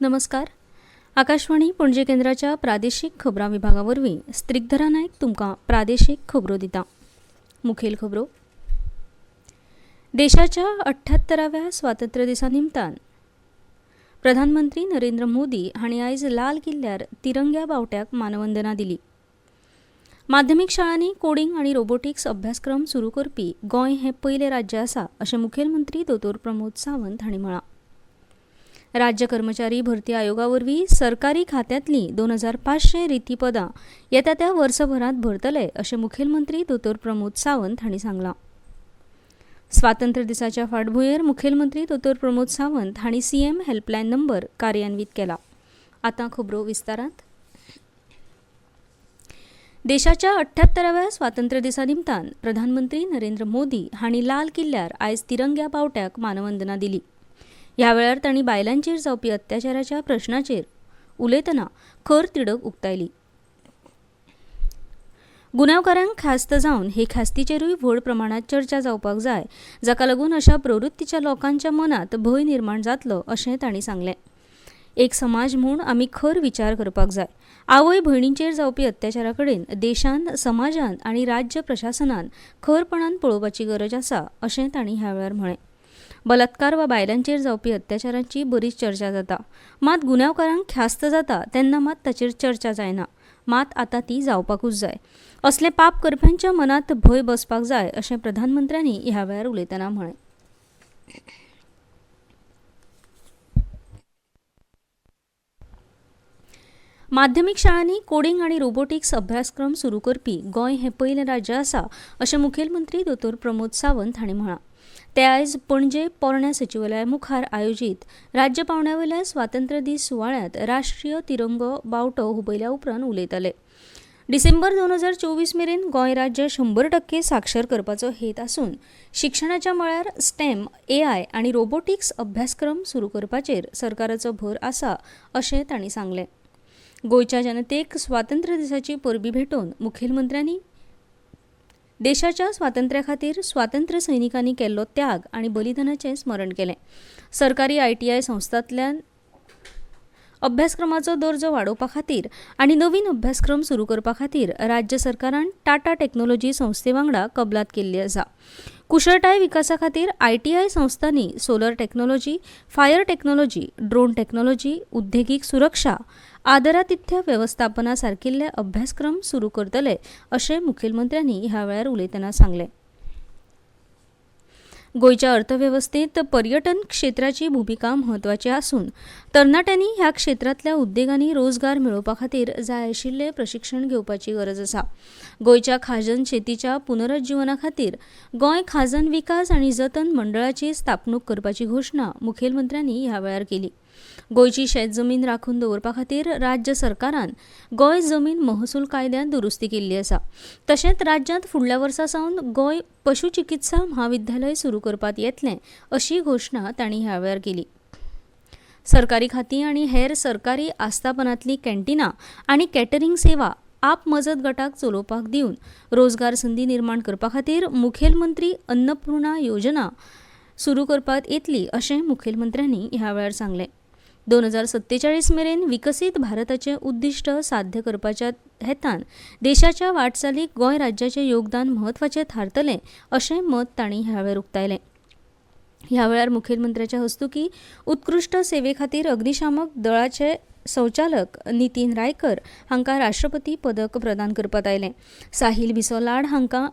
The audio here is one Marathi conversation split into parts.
नमस्कार. आकाशवाणी पणजी केंद्राच्या प्रादेशीक खबरां विभागावरवीं स्त्रिगधरा नायक तुमकां प्रादेशीक खबरो दिता. मुखेल खबरो. देशाच्या 78व्या स्वातंत्र्य दिसा निमतान प्रधानमंत्री नरेंद्र मोदी हांणी आयज लाल किल्ल्यार तिरंग्या बावट्याक मानवंदना दिली. माध्यमीक शाळांनी कोडिंग आनी रोबोटिक्स अभ्यासक्रम सुरू करपी गोंय हें पयलें राज्य आसा अशें मुखेलमंत्री दोतोर प्रमोद सावंत हांणी म्हळां. राज्य कर्मचारी भरती आयोगा वरवीं सरकारी खात्यांतलीं 2500 रिती पदां येता त्या वर्सभरांत भरतले अशें मुखेलमंत्री दोतोर प्रमोद सावंत हांणी सांगलां. स्वातंत्र्य दिसाच्या फाटभुंयेर मुखेलमंत्री दोतोर प्रमोद सावंत हांणी सीएम हेल्पलायन नंबर कार्यान्वीत केला. आतां खबरो विस्तारांत. देशाच्या 78व्या स्वातंत्र्य दिसा निमतान प्रधानमंत्री नरेंद्र मोदी हांणी लाल किल्ल्यार आयज तिरंग्या बावट्याक मानवंदना दिली. ह्या वेळार तांणी बायलांचेर जावपी अत्याचाराच्या प्रश्नाचेर उलयतना खर तिडक उक्तायली. गुन्यांवकारांक ख्यास्त जावन हे ख्यास्तीचेरूय व्हड प्रमाणात चर्चा जावपाक जाय, जाका लागून अशा प्रवृत्तीच्या लोकांच्या मनात भंय निर्माण जातलो अशें तांणी सांगलें. एक समाज म्हूण आमी खर विचार करपाक जाय. आवय भयणींचेर जावपी अत्याचारा कडेन देशान, समाजान आनी राज्य प्रशासनान खरपणान पळोवपाची गरज आसा अशें तांणी ह्या वेळार म्हळें. बलात्कार वा बायलांचेर जावपी अत्याचारांची बरीच चर्चा जाता, मात गुन्यांवकारांक ख्यास्त जाता तेन्ना मात ताचेर चर्चा जायना. मात आतां ती जावपाकूच जाय. असले पाप करप्यांच्या मनात भंय बसपाक जाय अशें प्रधानमंत्र्यांनी ह्या वेळार उलयतना म्हळें. माध्यमीक शाळांनी कोडिंग आनी रोबोटिक्स अभ्यासक्रम सुरू करपी गोंय हें पयलें राज्य आसा अशें मुखेलमंत्री दोतोर प्रमोद सावंत हांणी म्हळां. ते आयज पणजे पोरण्या सचिवालया मुखार आयोजीत राज्य पावंड्यावयल्या स्वातंत्र्य दीस सुवाळ्यांत राष्ट्रीय तिरंगो बावटो हुबयल्या उपरांत उलयताले. डिसेंबर 2024 मेरेन गोंय राज्य 100% साक्षर करपाचो हेत आसून शिक्षणाच्या मळार स्टेम, AI आनी रोबोटिक्स अभ्यासक्रम सुरू करपाचेर सरकाराचो भर आसा अशें तांणी सांगलें. गोंयच्या जनतेक स्वातंत्र्य दिसाची परबी भेटोवन मुखेलमंत्र्यांनी देशाच्या स्वातंत्र्या खातीर स्वातंत्र्य सैनिकांनी केल्लो त्याग आनी बलिदानाचें स्मरण केलें. सरकारी ITI संस्थांतल्यान अभ्यासक्रमाचो दर्जो वाडोवपा खातीर आनी नवीन अभ्यासक्रम सुरू करपा खातीर राज्य सरकारान टाटा टेक्नॉलॉजी संस्थे वांगडा कबलात केल्ली आसा. कुशळटाय विकासा खातीर ITI संस्थांनी solar technology, fire technology, drone technology, उद्देगीक सुरक्षा, आदरातिथ्य व्यवस्थापना सारकिल्ले अभ्यासक्रम सुरू करतले अशें मुखेलमंत्र्यांनी ह्या वेळार उलयतना सांगलें. गोंयच्या अर्थवेवस्थेंत पर्यटन क्षेत्राची भूमिका म्हत्वाची आसून तरणाट्यांनी ह्या क्षेत्रांतल्या उद्देगांनी रोजगार मेळोवपा खातीर जाय आशिल्लें प्रशिक्षण घेवपाची गरज आसा. गोंयच्या खाजन शेतीच्या पुनरुज्जीवना खातीर गोंय खाजन विकास आनी जतन मंडळाची स्थापणूक करपाची घोशणा मुखेलमंत्र्यांनी ह्या वेळार केली. गोंयची शेतजमीन राखून दवरपा खातीर राज्य सरकारान गोंय जमीन महसूल कायद्यांत दुरुस्ती केल्ली आसा. तशेंच राज्यांत फुडल्या वर्सा सावन गोंय पशुचिकित्सा महाविद्यालय सुरू करपात येतलें अशी घोशणा तांणी ह्या वेळार केली. सरकारी खातीं आनी हेर सरकारी आस्थापनांतलीं कॅन्टिनां आनी कॅटरिंग सेवा आप मजत गटाक चलोवपाक दिवन रोजगार संदी निर्माण करपा खातीर मुखेलमंत्री अन्नपूर्णा योजना सुरू करपात येतली अशें मुखेलमंत्र्यांनी ह्या वेळार सांगलें. 2047 मेरेन विकसीत भारताचें उद्दिश्ट साध्य करपाच्या हेतान देशाच्या वाटचालीक गोंय राज्याचें योगदान म्हत्वाचें थारतलें अशें मत तांणी ह्या वेळार उक्तायलें. ह्या वेळार मुखेलमंत्र्याच्या हस्तुकी उत्कृश्ट सेवे खातीर अग्निशामक दळाचे संचालक नितीन रायकर हांकां राष्ट्रपती पदक प्रदान करपात आयलें. साहिल बिसोलाड हांकां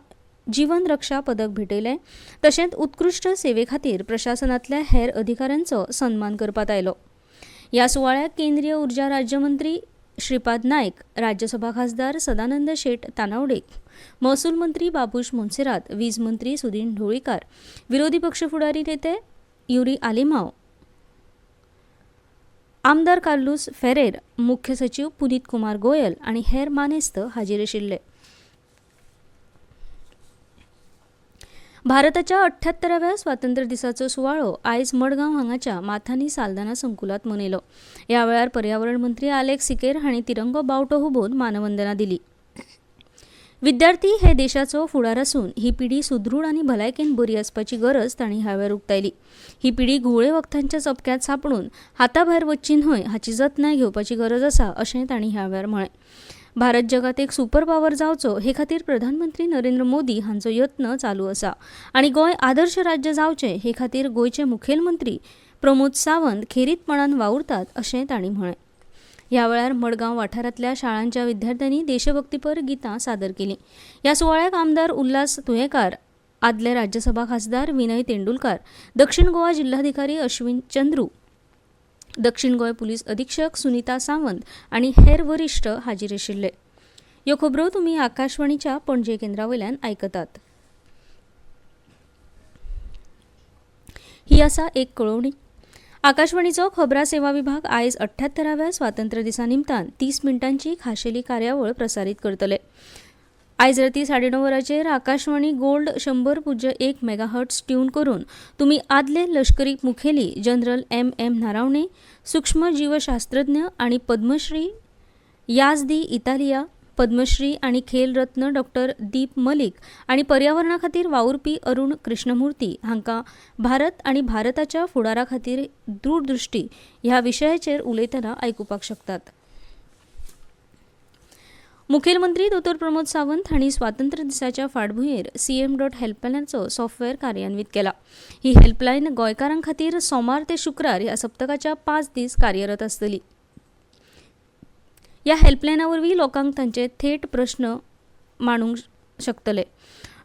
जीवन रक्षा पदक भेटयलें. तशेंच उत्कृश्ट सेवे खातीर प्रशासनांतल्या हेर अधिकाऱ्यांचो सन्मान करपात आयलो. ह्या सुवाळ्याक केंद्रीय उर्जा राज्यमंत्री श्रीपाद नायक, राज्यसभा खासदार सदानंद शेट तानावडे, महसूल मंत्री बाबूश मोन्सेरात, वीज मंत्री सुदीन ढवळीकार, विरोधी पक्ष फुडारी नेते युरी आलिमाव, आमदार कार्लूस फेरेर, मुख्य सचिव पुनीत कुमार गोयल आनी हेर मानेस्त हाजीर आशिल्ले. भारताच्या 78व्या स्वातंत्र्य दिसाचो सुवाळो आयज मडगांव हांगाच्या माथानी सालदाना संकुलात मनयलो. ह्या वेळार पर्यावरण मंत्री आलेक्स सिकेर हांणी तिरंगो बावटो हुबोवन मानवंदना दिली. विद्यार्थी हे देशाचो फुडार असून ही पिढी सुदृढ आणि भलायकेन बरी असपाची गरज तांणी ह्या वेळार उक्तायली. ही पिढी घुवळे वखदांच्या चपक्यात सापडून हाताभायर वच्ची न्हय हाची जतनाय घेवपाची गरज आसा अशें तांणी ह्या वेळार म्हळें. भारत जगात एक सुपर पॉवर जावचो हे खातीर प्रधानमंत्री नरेंद्र मोदी हांचो यत्न चालू आसा आनी गोंय आदर्श राज्य जावचें हे खातीर गोंयचे मुखेलमंत्री प्रमोद सावंत खेरीतपणान वावुरतात अशें तांणी म्हळें. ह्या वेळार मडगांव वाठारांतल्या शाळांच्या विद्यार्थ्यांनी देशभक्तीपर गितां सादर केलीं. ह्या सुवाळ्याक आमदार उल्हास तुयेंकार, आदले राज्यसभा खासदार विनय तेंडुलकार, दक्षिण गोवा जिल्हाधिकारी अश्विन चंद्रू, दक्षिण गोंय पुलीस अधीक्षक सुनीता सावंत आनी हेर वरिश्ठ हाजीर आशिल्ले. ह्यो खबरो तुमी आकाशवाणीच्या पणजे केंद्रावयल्यान आयकतात. ही आसा एक कळोवणी. आकाशवाणीचो खबरां सेवा विभाग आयज 78व्या स्वातंत्र्य दिसा निमतान 30 मिनटांची खाशेली कार्यावळ प्रसारीत करतले. आयज राती 9:30 वरांचेर आकाशवाणी गोल्ड 100.1 मेगाहर्ट्ज ट्यून करून तुमी आदले लष्करी मुखेली जनरल M.M. नारावणे, सूक्ष्म जीवशास्त्रज्ञ आणि पद्मश्री याझदी इतालिया, पद्मश्री आणि खेल रत्न डॉ. दीप मलिक आणि पर्यावरणा खातीर वावुरपी अरुण कृष्णमूर्ती हांकां भारत आणि भारताच्या फुडारा खातीर दूरदृष्टी ह्या विशयाचेर उलयतना आयकुपाक शकतात. मुखेलमंत्री दोतोर प्रमोद सावंत हांणी स्वातंत्र्य दिसाच्या फाटभुंयेर cm.helplineचो सॉफ्टवेअर कार्यान्वीत केला. ही हेल्पलायन गोंयकारां खातीर सोमार ते शुक्रार ह्या सप्तकाच्या 5 दीस कार्यरत आसतली. ह्या हेल्पलायना वरवीं लोकांक तांचे थेट प्रस्न मांडूंक शकतले.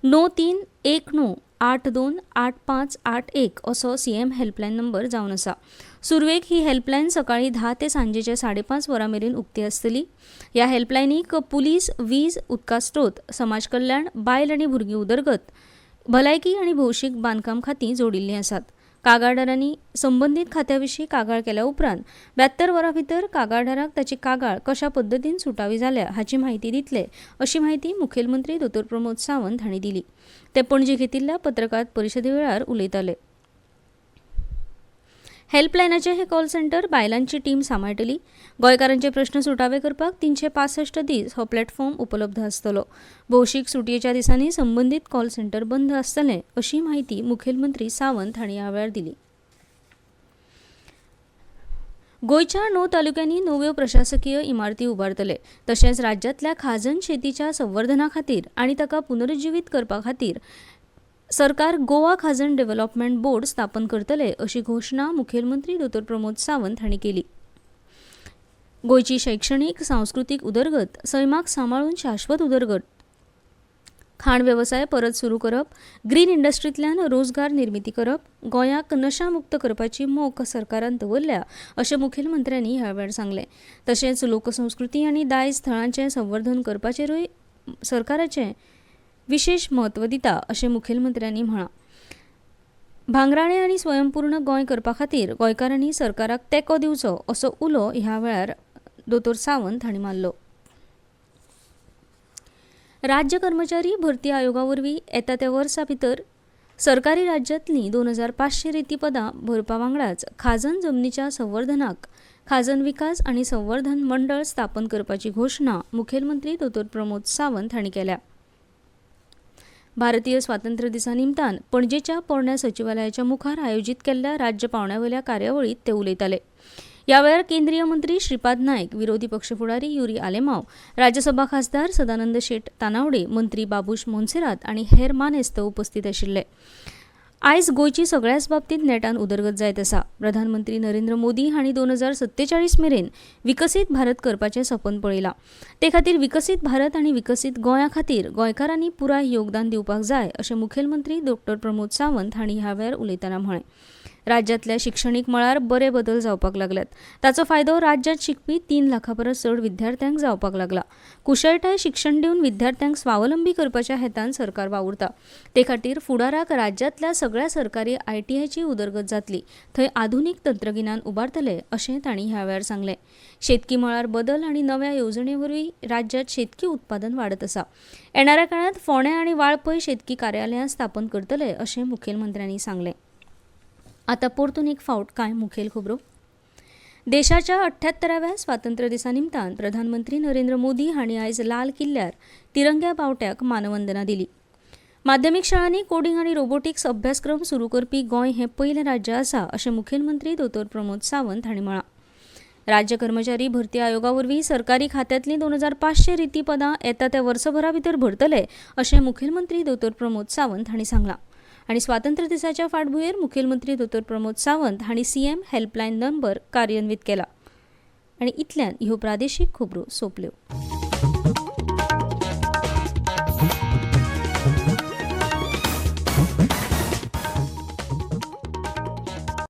9319828581 असो CM हेल्पलायन नंबर जावन आसा. सुरवेक ही हेल्पलायन सकाळी 10 ते सांजेचे 5:30 वरां मेरेन उक्ती आसतली. ह्या हेल्पलायनीक पुलीस, वीज, उदका स्त्रोत, समाज कल्याण, बायल आनी भुरगीं उदरगत, भलायकी आनी भौशीक बांदकाम खातीं जोडिल्लीं आसात. कागाळदारांनी संबंदीत खात्या विशीं कागाळ केल्या उपरांत 72 वरां भितर कागाळदाराक ताची कागाळ कशा पद्दतीन सुटावी जाल्या हाची म्हायती दितले अशी म्हायती मुखेलमंत्री दोतोर प्रमोद सावंत हांणी दिली. ते पणजे घेतिल्ल्या पत्रकार परिशदे वेळार उलयताले. हेल्पलायनाचे हे कॉल सेंटर बायलांची टीम सांबाळटली. गोंयकारांचे प्रश्न सुटावे करपाक 365 दीस हो प्लॅटफॉर्म उपलब्ध आसतलो. भौशीक सुटयेच्या दिसांनी संबंदीत कॉल सेंटर बंद आसतले अशी म्हायती मुखेलमंत्री सावंत हांणी ह्या वेळार दिली. गोंयच्या 9 तालुक्यांनी नव्यो प्रशासकीय इमारती उबारतले. तशेंच राज्यांतल्या खाजन शेतीच्या संवर्धना खातीर आनी ताका पुनरुज्जीवीत करपा खातीर सरकार गोवा खाजन डेव्हलपमेंट बोर्ड स्थापन करतले अशी घोषणा मुखेलमंत्री दोतोर प्रमोद सावंत हांणी केली. गोंयची शैक्षणीक, सांस्कृतीक उदरगत, सैमाक सांबाळून शाश्वत उदरगत, खाण वेवसाय परत सुरू करप, ग्रीन इंडस्ट्रींतल्यान रोजगार निर्मिती करप, गोंयाक नशामुक्त करपाची मोख सरकारान दवरल्या अशें मुखेलमंत्र्यांनी ह्या वेळार सांगलें. तशेंच लोकसंस्कृती आनी दायज थळांचें संवर्धन करपाचेरूय सरकाराचें विशेष म्हत्व दिता अशें मुखेलमंत्र्यांनी म्हळां. भांगराळें आनी स्वयंपूर्ण गोंय करपा खातीर गोंयकारांनी सरकाराक तेंको दिवचो असो उलो ह्या वेळार दोतोर सावंत हांणी मारलो. राज्य कर्मचारी भरती आयोगा वरवीं येता त्या वर्सा भितर सरकारी राज्यांतलीं 2500 रिती पदां भरपा वांगडाच खाजन जमनीच्या संवर्धनाक खाजन विकास आनी संवर्धन मंडळ स्थापन करपाची घोषणा मुखेलमंत्री दोतोर प्रमोद सावंत हांणी केल्या. भारतीय स्वातंत्र्य दिसा निमतान पणजेच्या पोरण्या सचिवालयाच्या मुखार आयोजीत केल्ल्या राज्य पावण्यावेल्या कार्यावळीत ते उलयताले. ह्या वेळार केंद्रीय मंत्री श्रीपाद नायक, विरोधी पक्ष फुडारी युरी आलेमाव, राज्यसभा खासदार सदानंद शेट तानावडे, मंत्री बाबूश मोन्सेरात आनी हेर मानेस्त उपस्थित आशिल्ले. आयज गोंयची सगळ्याच बाबतींत नेटान उदरगत जायत आसा. प्रधानमंत्री नरेंद्र मोदी हांणी 2047 मेरेन विकसीत भारत करपाचें सपन पळयलां. ते खातीर विकसीत भारत आनी विकसीत गोंया खातीर गोंयकारांनी पुराय योगदान दिवपाक जाय अशें मुखेलमंत्री डॉ. प्रमोद सावंत हांणी ह्या वेळार उलयतना म्हळें. राज्यांतल्या शिक्षणीक मळार बरे बदल जावपाक लागल्यात. ताचो फायदो राज्यांत शिकपी 3 लाखां परस चड विद्यार्थ्यांक जावपाक लागला. कुशळटाय शिक्षण दिवन विद्यार्थ्यांक स्वावलंबी करपाच्या हेतान सरकार वावुरता. ते खातीर फुडाराक राज्यांतल्या सगळ्या सरकारी ITIची उदरगत जातली. थंय आधुनीक तंत्रगिन्यान उबारतले अशें तांणी ह्या वेळार सांगलें. शेतकी मळार बदल आनी नव्या येवजणे वरवीं राज्यांत शेतकी उत्पादन वाडत आसा. येणाऱ्या काळांत फोंडें आनी वाळपय शेतकी कार्यालयां स्थापन करतले अशें मुखेलमंत्र्यांनी सांगलें. आतां परतून एक फावट कांय मुखेल खबरो. देशाच्या 78व्या स्वातंत्र्य दिसा निमतान प्रधानमंत्री नरेंद्र मोदी हांणी आयज लाल किल्ल्यार तिरंग्या बावट्याक मानवंदना दिली. माध्यमीक शाळांनी कोडिंग आनी रोबोटिक्स अभ्यासक्रम सुरू करपी गोंय हें पयलें राज्य आसा अशें मुखेलमंत्री दोतोर प्रमोद सावंत हांणी म्हळां. राज्य कर्मचारी भरती आयोगा वरवीं सरकारी खात्यांतलीं 2500 रिती पदां येता त्या वर्सभरा भितर भरतले अशें मुखेलमंत्री दोतोर प्रमोद सावंत हांणी सांगलां. आनी स्वातंत्र्य दिसाच्या फाटभुंयेर मुखेलमंत्री दोतोर प्रमोद सावंत हांणी सीएम हेल्पलायन नंबर कार्यान्वीत केला. आनी इतल्यान ह्यो प्रादेशीक खबरो सोंपल्यो.